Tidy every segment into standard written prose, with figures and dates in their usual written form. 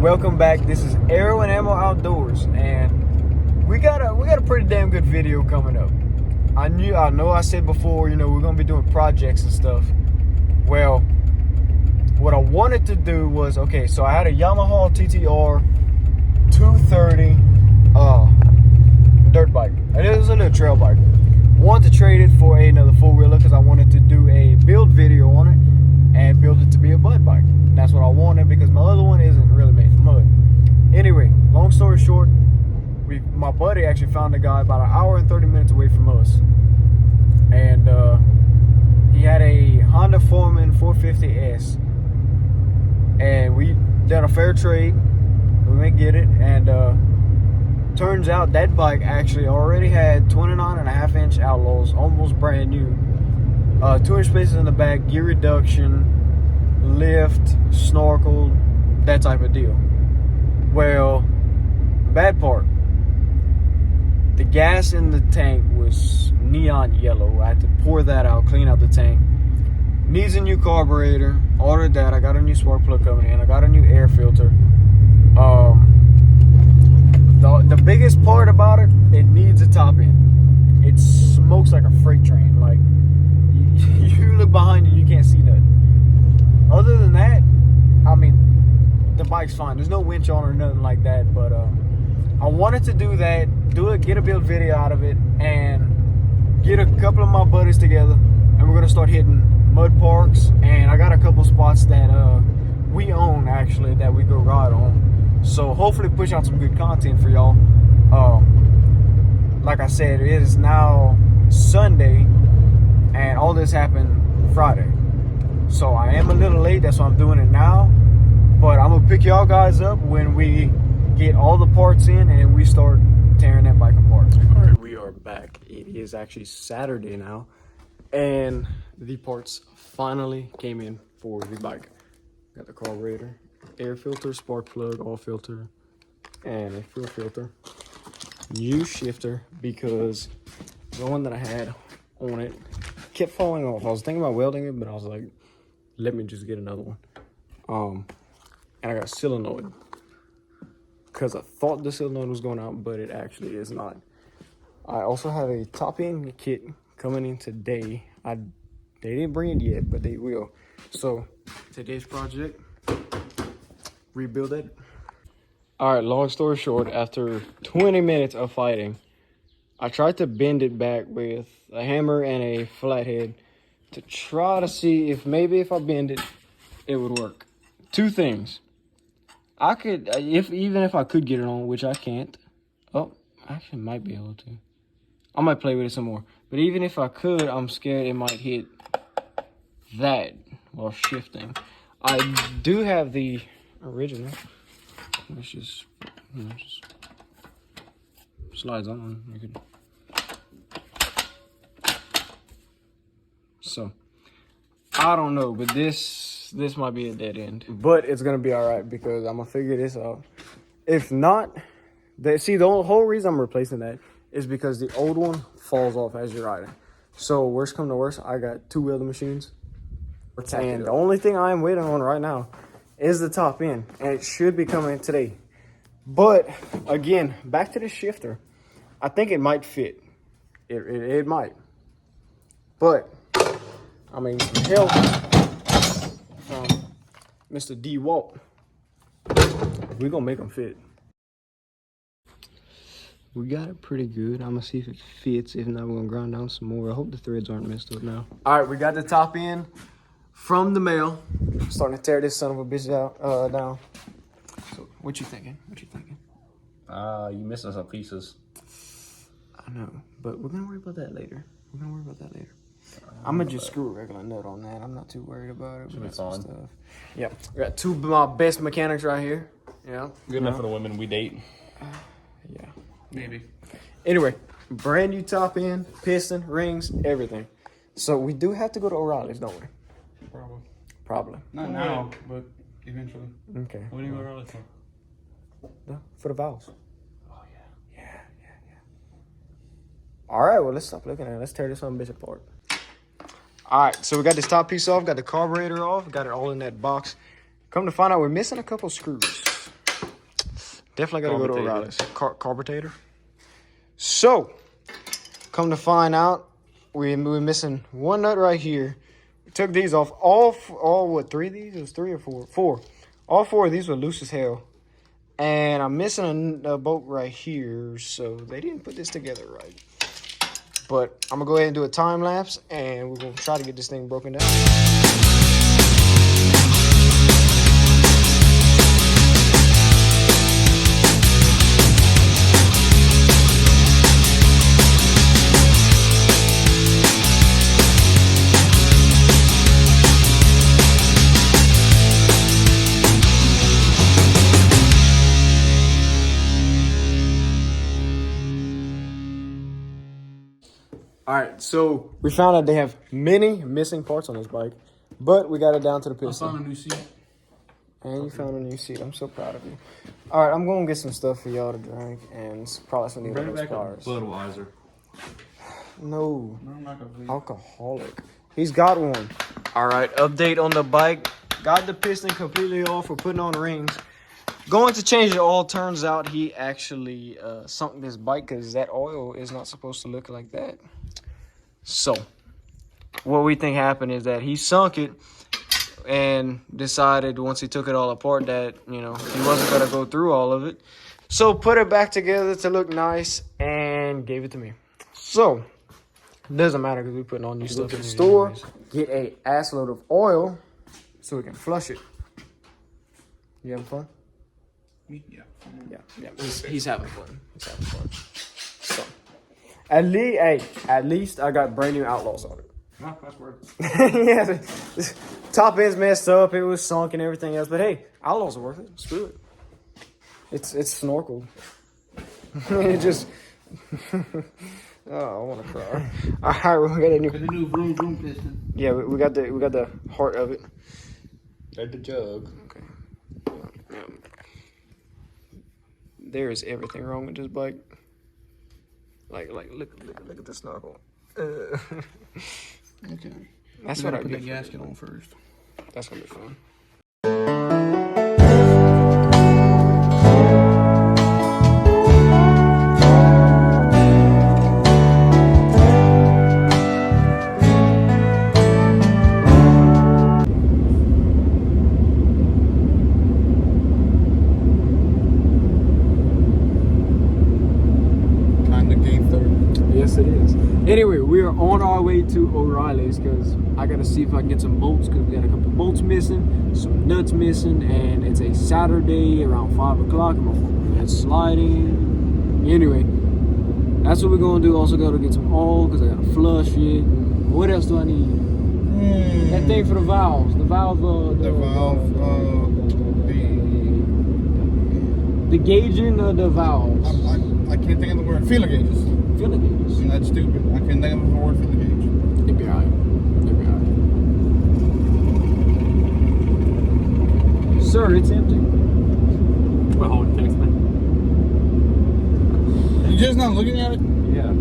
Welcome back. This is Arrow&Ammo Outdoors, and we got a pretty damn good video coming up. I know I said before, you know, we're gonna be doing projects and stuff. Well, what I wanted to do was, okay, so I had a Yamaha TTR 230 dirt bike. It was a little trail bike. Wanted to trade it for another four-wheeler because I wanted to do a build video on it and build it to be a mud bike. That's what I wanted because my other one isn't really made for mud. Anyway, long story short, my buddy actually found a guy about an hour and 30 minutes away from us, and he had a Honda Foreman 450S, and we did a fair trade. We went get it, and turns out that bike actually already had 29.5-inch Outlaws, almost brand new, 2-inch spaces in the back, gear reduction, lift, snorkel, that type of deal. Well, bad part, the gas in the tank was neon yellow. I had to pour that out, clean out the tank. Needs a new carburetor. Ordered that. I got a new spark plug coming in. I got a new air filter. The biggest part about it, it needs a top end. It smokes like a freight train. Like, you look behind you, you can't see nothing. Other than that, I mean, the bike's fine. There's no winch on or nothing like that. But I wanted to do that, get a build video out of it, and get a couple of my buddies together, and we're gonna start hitting mud parks. And I got a couple spots that we own actually that we go ride on. So hopefully push out some good content for y'all. Like I said, it is now Sunday, and all this happened Friday. So I am a little late, that's why I'm doing it now. But I'm gonna pick y'all guys up when we get all the parts in and we start tearing that bike apart. All right, we are back. It is actually Saturday now, and the parts finally came in for the bike. Got the carburetor, air filter, spark plug, oil filter, and a fuel filter. New shifter because the one that I had on it kept falling off. I was thinking about welding it, but I was like, let me just get another one. And I got solenoid because I thought the solenoid was going out, but it actually is not. I also have a top end kit coming in today. They didn't bring it yet, but they will. So today's project, rebuild it. All right, long story short, after 20 minutes of fighting, I tried to bend it back with a hammer and a flathead to try to see if maybe if I bend it, it would work. Two things. I could, even if I could get it on, which I can't. Oh, I actually might be able to. I might play with it some more. But even if I could, I'm scared it might hit that while shifting. I do have the original. It's just, you know, just slides on. You could. So I don't know, but this might be a dead end. But it's gonna be all right because I'm gonna figure this out. If not, the whole reason I'm replacing that is because the old one falls off as you're riding. So worst come to worst, I got two welding machines, and the only thing I'm waiting on right now is the top end, and it should be coming today. But again, back to the shifter. I think it might fit. It might. But I mean, some help from Mr. D. Walt. We're gonna make them fit. We got it pretty good. I'm gonna see if it fits. If not, we're gonna grind down some more. I hope the threads aren't messed up now. All right, we got the top end from the mail. Starting to tear this son of a bitch out down. So, what you thinking? You missing some pieces. I know, but we're gonna worry about that later. I'm gonna just screw a regular nut on that. I'm not too worried about it. Should be fine. Stuff. Yep, we got two of my best mechanics right here. Yeah, good enough for the women we date. Yeah, maybe. Anyway, brand new top end, piston, rings, everything. So we do have to go to O'Reilly's, don't we? Probably. Not now, but eventually. Okay. What do you go early for? For the valves. Oh, yeah. Yeah. All right, well, let's stop looking at it. Let's tear this son of a bitch apart. All right, so we got this top piece off, got the carburetor off, got it all in that box. Come to find out, we're missing a couple screws. Definitely got to go to Carburetor. O'Reilly's. Carburetor. So, come to find out, we're missing one nut right here. We took these off. All what, 3 of these? It was 3 or 4? 4. All 4 of these were loose as hell. And I'm missing a bolt right here, so they didn't put this together right. But I'm going to go ahead and do a time lapse, and we're going to try to get this thing broken down. All right, so we found out they have many missing parts on this bike, but we got it down to the I piston. found a new seat. And you found a new seat. I'm so proud of you. All right, I'm going to get some stuff for y'all to drink, and probably some of Bring it those back up. cars. Budweiser. No, No, I'm not gonna believe. alcoholic. He's got one. All right, update on the bike. Got the piston completely off. We're putting on rings. Going to change it all. Turns out he actually sunk this bike because that oil is not supposed to look like that. So, what we think happened is that he sunk it and decided once he took it all apart that, you know, he wasn't going to go through all of it. So, put it back together to look nice and gave it to me. So, it doesn't matter because we're putting all new stuff in the store. Get a ass load of oil so we can flush it. You having fun? Yeah. Yeah. He's having fun. So, at least I got brand new Outlaws on it. No, that's worth Yeah, the top end's messed up. It was sunk and everything else. But hey, Outlaws are worth it. Screw it. It's snorkeled. It just. Oh, I want to cry. All right, we got a new. it. The new vroom vroom piston. Yeah, we got the heart of it. At the jug. Okay. Yeah. There is everything wrong with this bike. Like look at the snorkel. Okay. That's We what gotta I put get. the gasket on first. That's gonna be fun. Kinda gave third. Yes, it is. Anyway, we are on our way to O'Reilly's because I gotta see if I can get some bolts because we got a couple bolts missing, some nuts missing, and it's a Saturday around 5 o'clock. It's sliding. Anyway, that's what we're gonna do. Also, gotta get some oil because I gotta flush it. What else do I need? That thing for the valves. The valve. The gauging of the valves. I can't think of the word. Feeler gauges. Feeling gauges. And that's stupid. I can't think of the word feeler gauge. It'd be alright. Sir, it's empty. We're holding things, man. You just not looking at it? Yeah.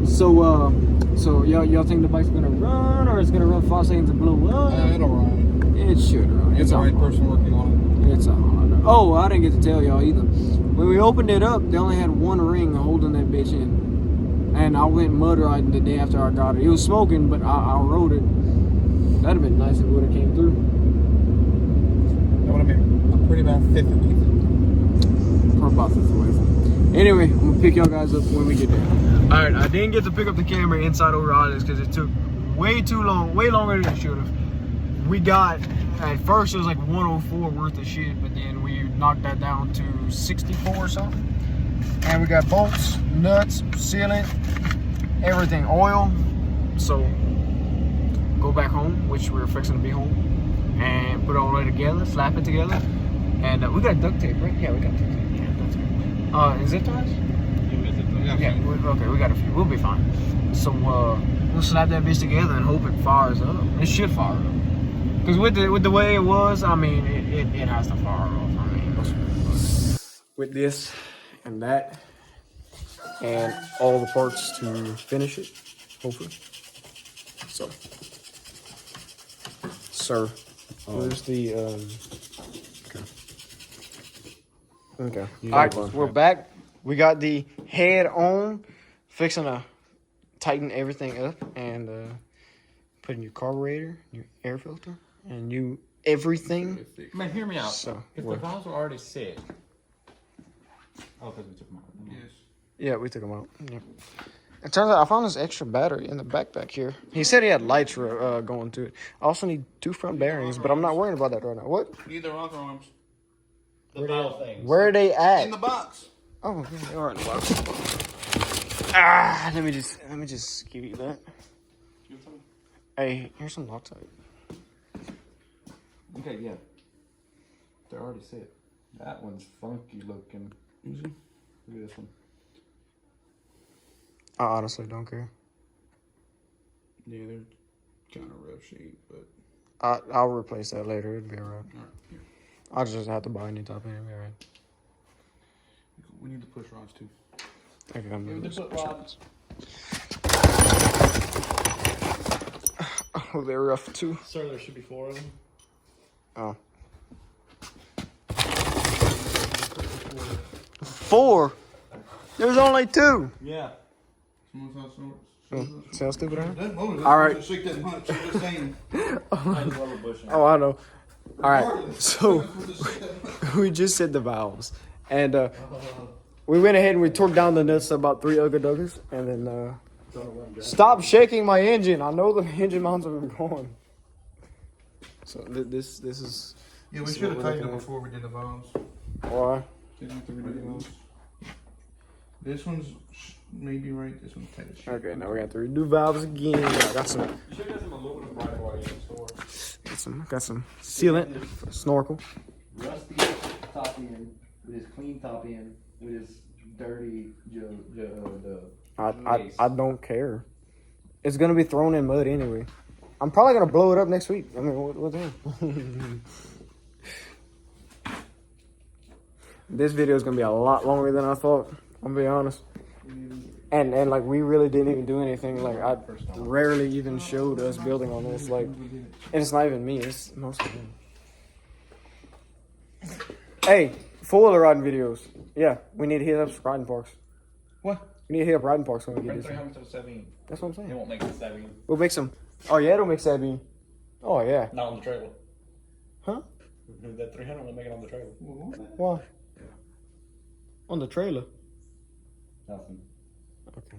So y'all think the bike's gonna run or it's gonna run 5 seconds and blow up? It'll run. It should run. It's the right Honda. person working on It's a Honda. Oh, I didn't get to tell y'all either. When we opened it up, they only had one ring holding that bitch in. And I went mud riding the day after I got it. It was smoking, but I rode it. That'd have been nice if it would have came through. it. That would have been a pretty bad fifth of it. For about 50 away from. Anyway, I'm gonna pick y'all guys up when we get there. All right, I didn't get to pick up the camera inside O'Reilly's because it took way too long, way longer than it should have. We got, at first it was like 104 worth of shit, but then we knocked that down to 64 or something. And we got bolts, nuts, sealant, everything, oil. So go back home, which we're fixing to be home, and put it all the way together, slap it together. And we got duct tape, right? Yeah, we got duct tape. Yeah, duct tape. Is it ties? Yeah, okay, we got a few. We'll be fine. So we'll slap that bitch together and hope it fires up. It should fire up. Because with the way it was, I mean, it has to fire off. I mean, with this and that, and all the parts to finish it, hopefully. So, sir, where's the Okay. All You right, got one. we're back. We got the head on, fixing to tighten everything up and putting your carburetor, your air filter, and new everything. Man, hear me out. So, If the valves were already set. Oh, because we took them out. Yes. Yeah, we took them out. Yeah. It turns out I found this extra battery in the backpack here. He said he had lights going to it. I also need 2 front bearings, but I'm not worried about that right now. What? Need the rocker arms. The valve things. Where are they at? In the box. Oh, okay, they are in the box. Ah, let me just give you that. Hey, here's some Loctite. Okay, yeah. They're already set. That one's funky looking. Look at this one. I honestly don't care. Yeah, they're kind of rough shape, but. I'll replace that later. It'll be alright. Alright, here. I'll just have to buy a new top end. It'll be alright. We need the push rods too. Okay, I'm Give gonna me the foot rods. Oh, they're rough too. Sir, there should be 4 of them. Oh. 4? There's only 2. Yeah. Sounds stupid, huh? All Alright. Shake that much. I'm just saying. Oh, I know. Alright, so we just said the valves. And we went ahead and we tore down the nuts to about 3 ugga duggers. And then stop shaking my engine. I know the engine mounts have been going. So this is... Yeah, we This is should what have we're tightened it looking at. before we did the valves. Why? Didn't have to redo the valves. This one's maybe right. This one's tight as shit. Okay, now we got to redo valves again. I got some... You should have some aluminum right away in the store. Got some sealant for the snorkel. Rusty top end with his clean top end with his dirty I don't care. It's gonna be thrown in mud anyway. I'm probably gonna blow it up next week. I mean, what the hell? This video is gonna be a lot longer than I thought. I'm gonna be honest. And like we really didn't even do anything. Like I rarely even showed us building on this. Like, and it's not even me. It's most of them. Hey, 4-wheeler riding videos. Yeah, we need to hit up some riding parks. What? We need to hit up riding parks when we get Bring this. 300 to the 17. That's what I'm saying. It won't make it 17. We'll make some. Oh yeah, it'll make Sabine. Oh yeah. Not on the trailer. Huh? That 300 won't make it on the trailer. Why? On the trailer. Nothing. Okay.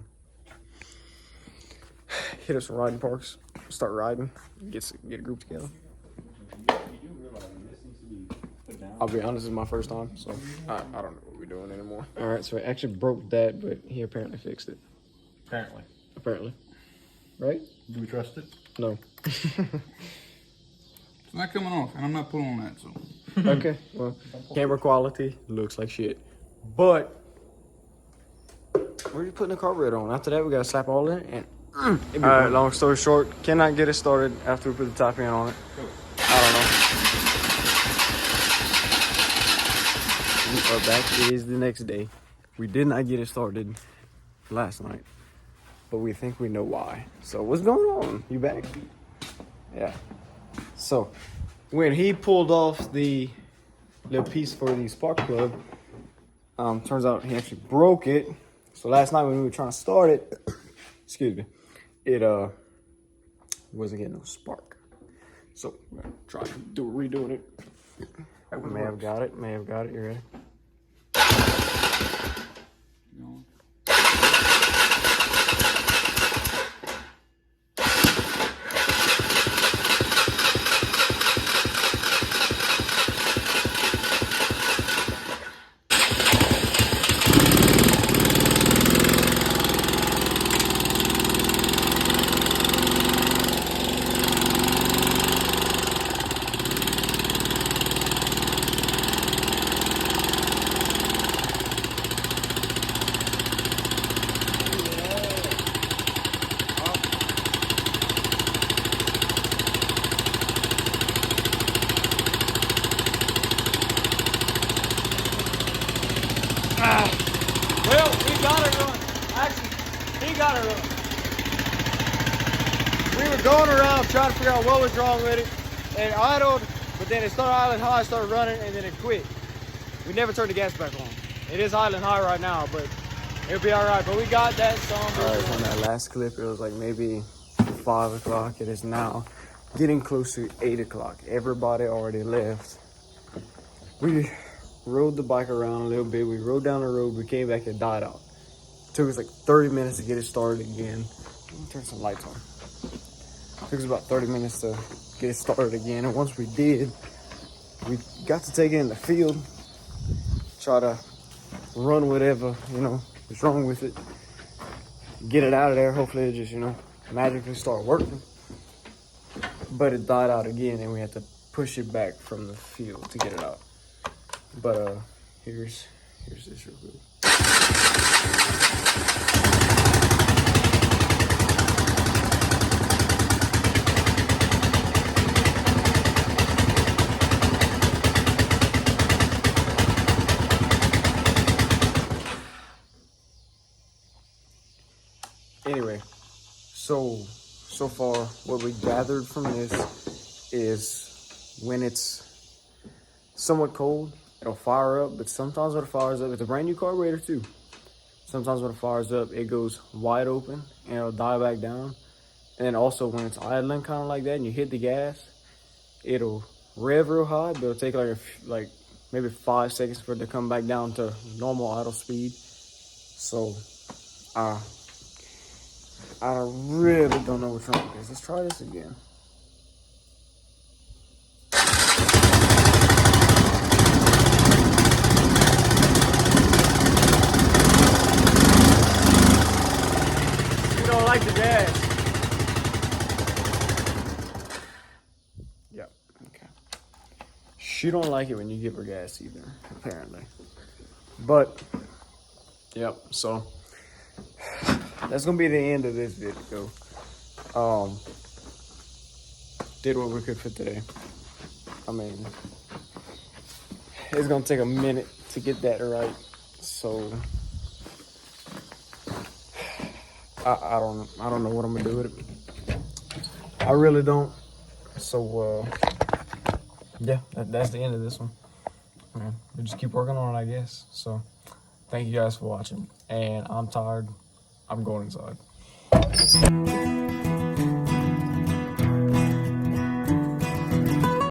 Hit us some riding parks. Start riding. Get a group together. You do realize this needs to be put down. I'll be honest, this is my first time, so I don't know what we're doing anymore. All right, so I actually broke that, but he apparently fixed it. Apparently. Right? Do we trust it? No. It's not coming off, and I'm not pulling on that, so. Okay, well, camera quality looks like shit. But, where are you putting the carburetor on? After that, we gotta slap all in and... Alright, long story short, cannot get it started after we put the top end on it. I don't know. We are back. It is the next day. We did not get it started last night, but we think we know why. So what's going on? You back? Yeah. So when he pulled off the little piece for the spark plug, turns out he actually broke it. So last night when we were trying to start it, excuse me, it wasn't getting no spark. So we're gonna try redoing it. May have got it. You ready? Well, we got it running. Actually, he got it running. We were going around trying to figure out what was wrong with it. And it idled, but then it started idling high, started running, and then it quit. We never turned the gas back on. It is idling high right now, but it'll be all right. But we got that song. All right, on that last clip, it was like maybe 5 o'clock. It is now getting close to 8 o'clock. Everybody already left. We rode the bike around a little bit. We rode down the road. We came back and died out. It took us like 30 minutes to get it started again. Let me turn some lights on. It took us about 30 minutes to get it started again. And once we did, we got to take it in the field, try to run whatever, you know, what's wrong with it. Get it out of there. Hopefully it just, you know, magically start working. But it died out again and we had to push it back from the field to get it out. But here's this real quick. Anyway, so far what we gathered from this is when it's somewhat cold, it'll fire up, but sometimes when it fires up, it's a brand new carburetor too. Sometimes when it fires up, it goes wide open and it'll die back down. And then also when it's idling kind of like that and you hit the gas, it'll rev real high, but it'll take like maybe 5 seconds for it to come back down to normal idle speed. So, I really don't know what's wrong with this. Let's try this again. You don't like the gas. Yep, okay. She don't like it when you give her gas either, apparently. But, yep, so that's gonna be the end of this video. Did what we could for today. I mean, it's gonna take a minute to get that right. So I don't know what I'm gonna do with it. I really don't. So yeah, that's the end of this one. Man, we just keep working on it, I guess. So thank you guys for watching. And I'm tired. I'm going inside.